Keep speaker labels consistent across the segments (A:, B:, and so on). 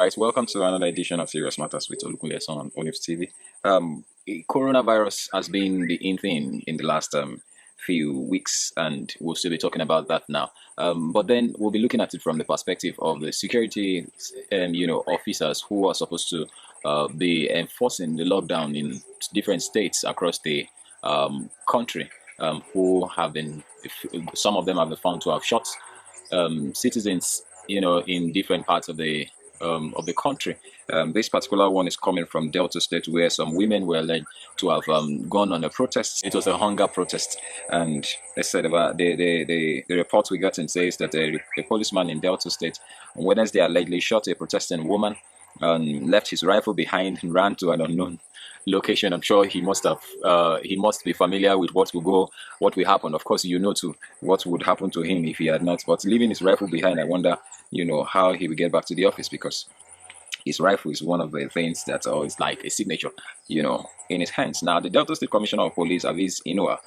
A: Right, welcome to another edition of Serious Matters with Olukunle on ONIF TV. Coronavirus has been the in thing in the last few weeks, and we'll still be talking about that now. But then we'll be looking at it from the perspective of the security, officers who are supposed to be enforcing the lockdown in different states across the country. Who have been, some of them have been found to have shot citizens, in different parts of the country. This particular one is coming from Delta State, where some women were alleged to have gone on a protest. It was a hunger protest, and they said about the report we got in says that a policeman in Delta State on Wednesday allegedly shot a protesting woman and left his rifle behind and ran to an unknown location. I'm sure he must be familiar with what will happen. Of course, too, what would happen to him if he had not. But leaving his rifle behind, I wonder, how he will get back to the office, because his rifle is one of the things that is like a signature, in his hands. Now, the Delta State Commissioner of Police, Aviz Inua,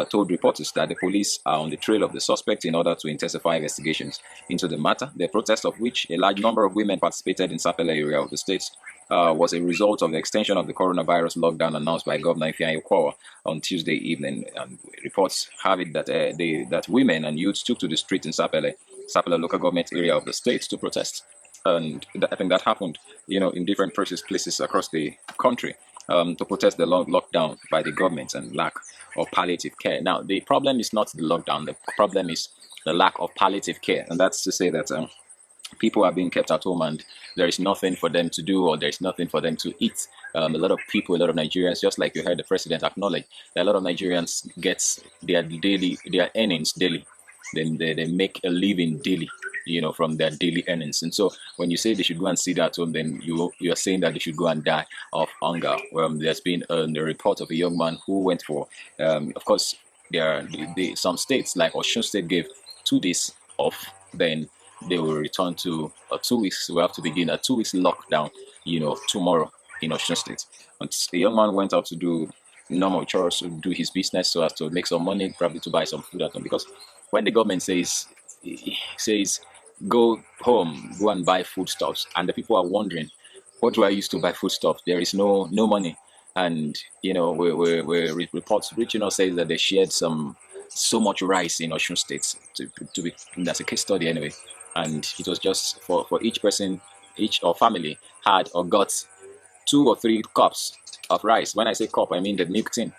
A: told reporters that the police are on the trail of the suspect in order to intensify investigations into the matter. The protest, of which a large number of women participated in Sapele area of the state, was a result of the extension of the coronavirus lockdown announced by Governor Ifeanyi Ukwa on Tuesday evening. And reports have it that that women and youths took to the street in Sapele local government area of the state to protest. And I think that happened, in different places across the country, to protest the lockdown by the government and lack of palliative care. Now, the problem is not the lockdown. The problem is the lack of palliative care. And that's to say that people are being kept at home and there is nothing for them to do, or there's nothing for them to eat. A lot of people, a lot of Nigerians, just like you heard the president acknowledge, that a lot of Nigerians get their earnings daily. Then they make a living daily, from their daily earnings. And so when you say they should go and sit at home, then you are saying that they should go and die of hunger. There's been a report of a young man who went for, of course, some states like Osun State gave 2 days off, then they will return to 2 weeks. We have to begin a 2 weeks lockdown, tomorrow in Osun State. And the young man went out to do normal chores, to do his business, so as to make some money, probably to buy some food at home. Because when the government says go home, go and buy foodstuffs, and the people are wondering, what do I use to buy foodstuffs? There is no money. And we reports reaching us says that they shared so much rice in Osun State to be, that's a case study anyway. And it was just for each person, each or family had or got 2 or 3 cups of rice. When I say cup, I mean the milk tin.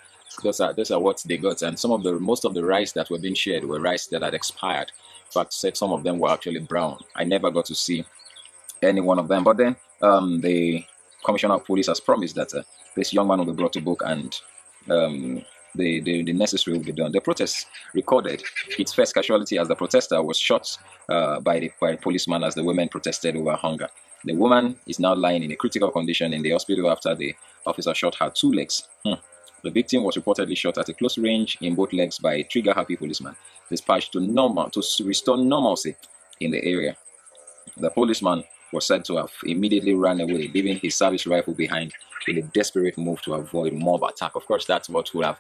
A: Those are what they got. And most of the rice that were being shared were rice that had expired. In fact, some of them were actually brown. I never got to see any one of them. But then the Commissioner of Police has promised that this young man will be brought to book, and the necessary will be done. The protest recorded its first casualty as the protester was shot by a policeman as the women protested over hunger. The woman is now lying in a critical condition in the hospital after the officer shot her 2 legs. The victim was reportedly shot at a close range in both legs by a trigger-happy policeman dispatched to restore normalcy in the area. The policeman was said to have immediately run away, leaving his service rifle behind in a desperate move to avoid mob attack. Of course, that's what would have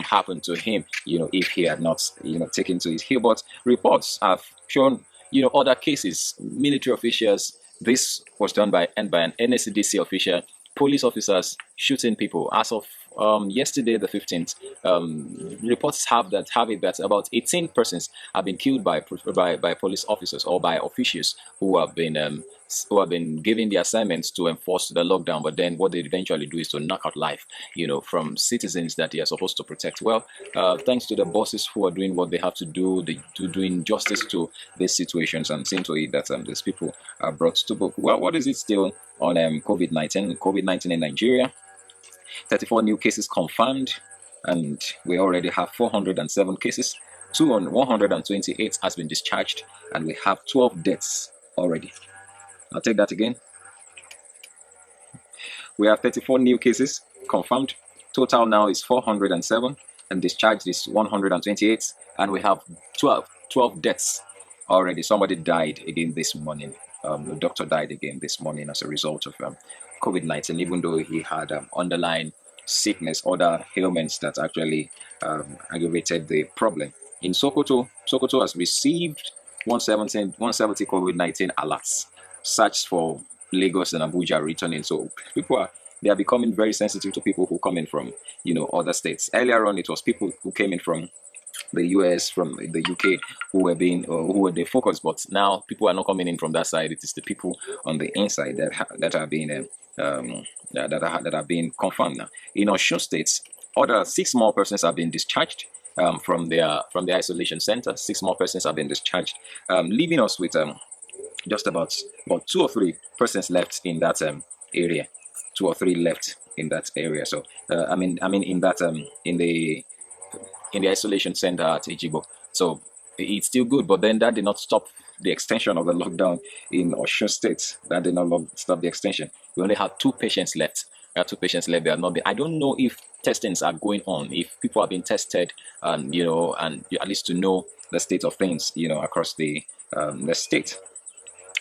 A: happened to him, if he had not, taken to his heel. But reports have shown, other cases, military officials. This was done by an NSCDC official, police officers shooting people. As of yesterday, the 15th, reports have it that about 18 persons have been killed by police officers or by officials who have been given the assignments to enforce the lockdown. But then what they eventually do is to knock out life, from citizens that they are supposed to protect. Well, thanks to the bosses who are doing what they have to do, doing justice to these situations, and seeing to it that these people are brought to book. Well, what is it still on COVID-19? COVID-19 in Nigeria. 34 new cases confirmed, and we already have 407 cases. 128 has been discharged, and we have 12 deaths already. I'll take that again. We have 34 new cases confirmed. Total now is 407, and discharged is 128, and we have 12 deaths already. Somebody died again this morning. The doctor died again this morning as a result of COVID-19, even though he had underlying sickness, other ailments that actually aggravated the problem. In Sokoto has received 170 COVID-19 alerts. Search for Lagos and Abuja returning. So they are becoming very sensitive to people who come in from, other states. Earlier on, it was people who came in from the US, from the UK, who were the focus. But now people are not coming in from that side. It is the people on the inside that are being that are being confirmed now. In Osun State, other 6 more persons have been discharged from their isolation center. 6 more persons have been discharged, leaving us with just about 2 or 3 persons left in that area. 2 or 3 left in that area. So I mean in the isolation center at Ijibo. So it's still good, but then that did not stop the extension of the lockdown in Osun State. That did not stop the extension. We only had 2 patients left. We had 2 patients left. They are not. I don't know if testings are going on. If people are being tested, and at least to know the state of things, across the state.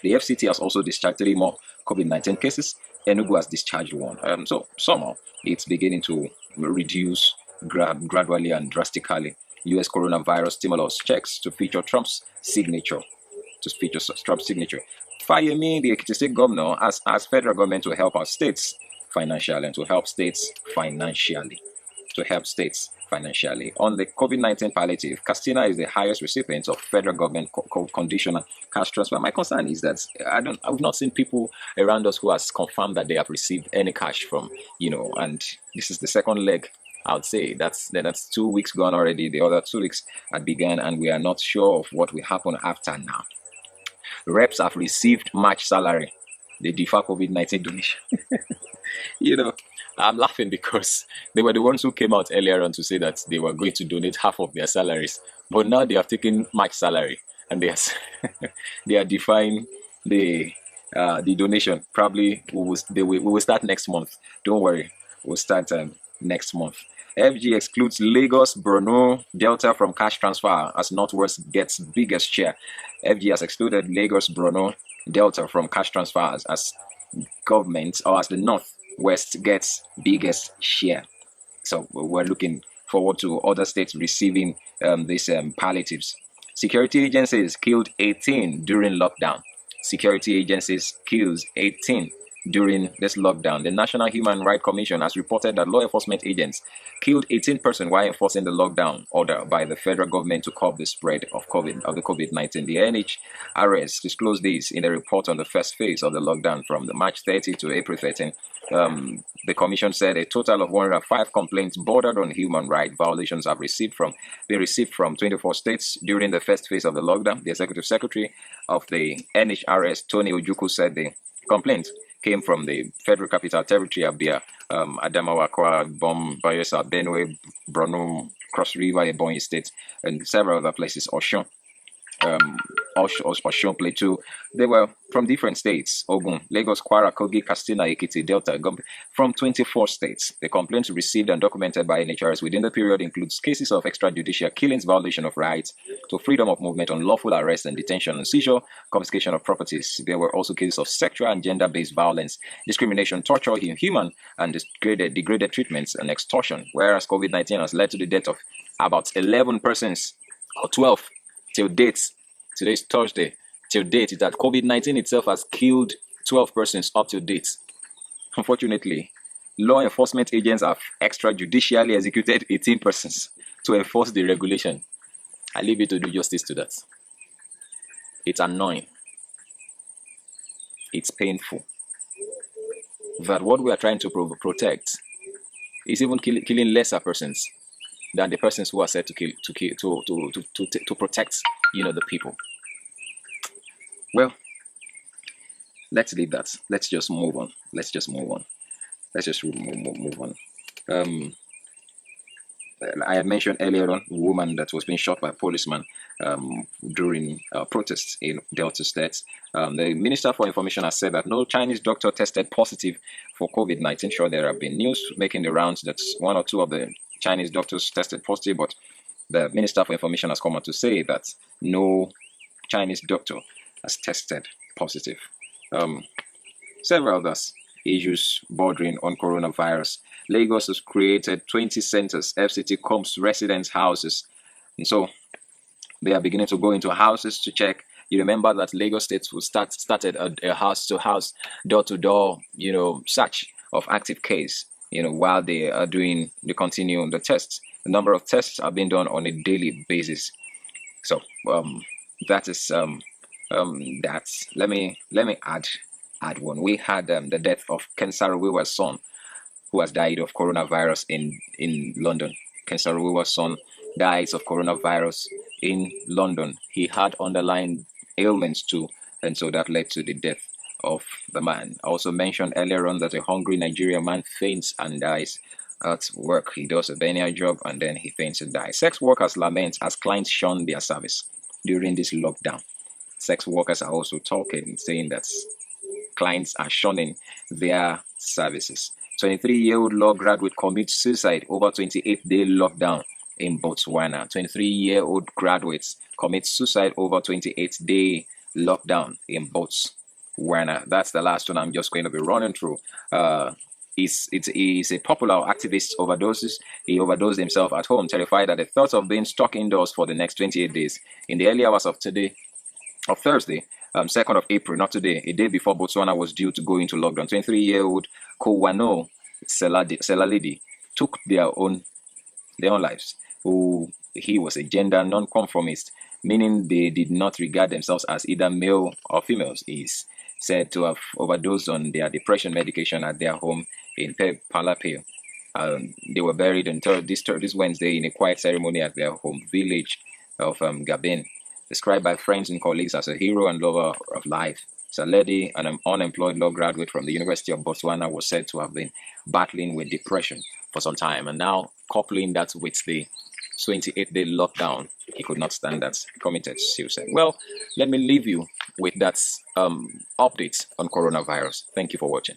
A: The FCT has also discharged 3 more COVID-19 cases. Enugu has discharged 1. So somehow it's beginning to reduce gradually and drastically. U.S. coronavirus stimulus checks to feature Trump's signature. Fayemi, the Ekiti State governor, has asked federal government to help our states financially and to help states financially. On the COVID-19 palliative, Castina is the highest recipient of federal government conditional cash transfer. My concern is that I've not seen people around us who has confirmed that they have received any cash from, and this is the second leg. I would say that's 2 weeks gone already. The other 2 weeks had begun, and we are not sure of what will happen after now. Reps have received March salary. They defer COVID-19 donation. I'm laughing because they were the ones who came out earlier on to say that they were going to donate half of their salaries. But now they have taken March salary and they are deferring the donation. Probably we will start next month. Don't worry, we'll start next month. FG excludes Lagos, Borno, Delta from cash transfer as Northwest gets biggest share. FG has excluded Lagos, Borno, Delta from cash transfers as government or as the Northwest gets biggest share. So we're looking forward to other states receiving these palliatives. Security agencies killed 18 during lockdown. Security agencies kills 18 during this lockdown. The National Human Rights Commission has reported that law enforcement agents killed 18 persons while enforcing the lockdown order by the federal government to curb the spread of the COVID-19. The NHRS disclosed this in a report on the first phase of the lockdown from the March 30 to April 13. The commission said a total of 105 complaints bordered on human rights violations have been received from 24 states during the first phase of the lockdown. The executive secretary of the NHRS, Tony Ojukwu, said the complaints came from the Federal Capital Territory, Abia, Adamawa, Akwa Ibom, Bayelsa, Benue, Borno, Cross River, Ebonyi State, and several other places, Osun, Plateau. They were from different states: Ogun, Lagos, Kwara, Kogi, Katsina, Ekiti, Delta, Gombe, from 24 states. The complaints received and documented by NHRS within the period includes cases of extrajudicial killings, violation of rights to freedom of movement, unlawful arrest and detention and seizure, confiscation of properties. There were also cases of sexual and gender-based violence, discrimination, torture, inhuman and degraded treatments, and extortion, whereas COVID-19 has led to the death of about 11 persons, or 12 till date. Today's Thursday. Till date, that COVID-19 itself has killed 12 persons up to date. Unfortunately, law enforcement agents have extrajudicially executed 18 persons to enforce the regulation. I leave you to do justice to that. It's annoying. It's painful. That what we are trying to protect is even killing lesser persons than the persons who are said to protect, the people. Well, let's leave that. Let's just move on. I had mentioned earlier on a woman that was being shot by a policeman during protests in Delta State. The Minister for Information has said that no Chinese doctor tested positive for COVID-19. Sure, there have been news making the rounds that 1 or 2 of the Chinese doctors tested positive, but the Minister for Information has come out to say that no Chinese doctor has tested positive. Several other issues bordering on coronavirus. Lagos has created 20 centers. FCT comes to residents' houses. And so they are beginning to go into houses to check You remember that Lagos State will started a house-to-house, door-to-door, search of active case, while they are doing the continue the tests. The number of tests are being done on a daily basis. So that is that's let me add one. We had the death of Kensaruwiwa's son, who has died of coronavirus in London. Kensaruwiwa's son dies of coronavirus in London. He had underlying ailments too, and so that led to the death of the man. I also mentioned earlier on that a hungry Nigerian man faints and dies at work. He does a banner job and then he faints and dies. Sex workers lament as clients shun their service during this lockdown. Sex workers are also talking, saying that clients are shunning their services. 23-year-old law graduate commits suicide over 28-day lockdown in Botswana. 23-year-old graduates commit suicide over 28-day lockdown in Botswana. That's the last one I'm just going to be running through. He's a popular activist overdoses. He overdosed himself at home, terrified at the thought of being stuck indoors for the next 28 days. In the early hours of Thursday, 2nd of April, not today, a day before Botswana was due to go into lockdown, 23-year-old Kowano Selaledi took their own lives. He was a gender non-conformist, meaning they did not regard themselves as either male or females. He's said to have overdosed on their depression medication at their home in Palapio. They were buried on this Wednesday in a quiet ceremony at their home village of Gabin. Described by friends and colleagues as a hero and lover of life, Saledi, an unemployed law graduate from the University of Botswana, was said to have been battling with depression for some time, and now coupling that with the 28-day lockdown, he could not stand that, committed suicide. Well, let me leave you with that update on coronavirus. Thank you for watching.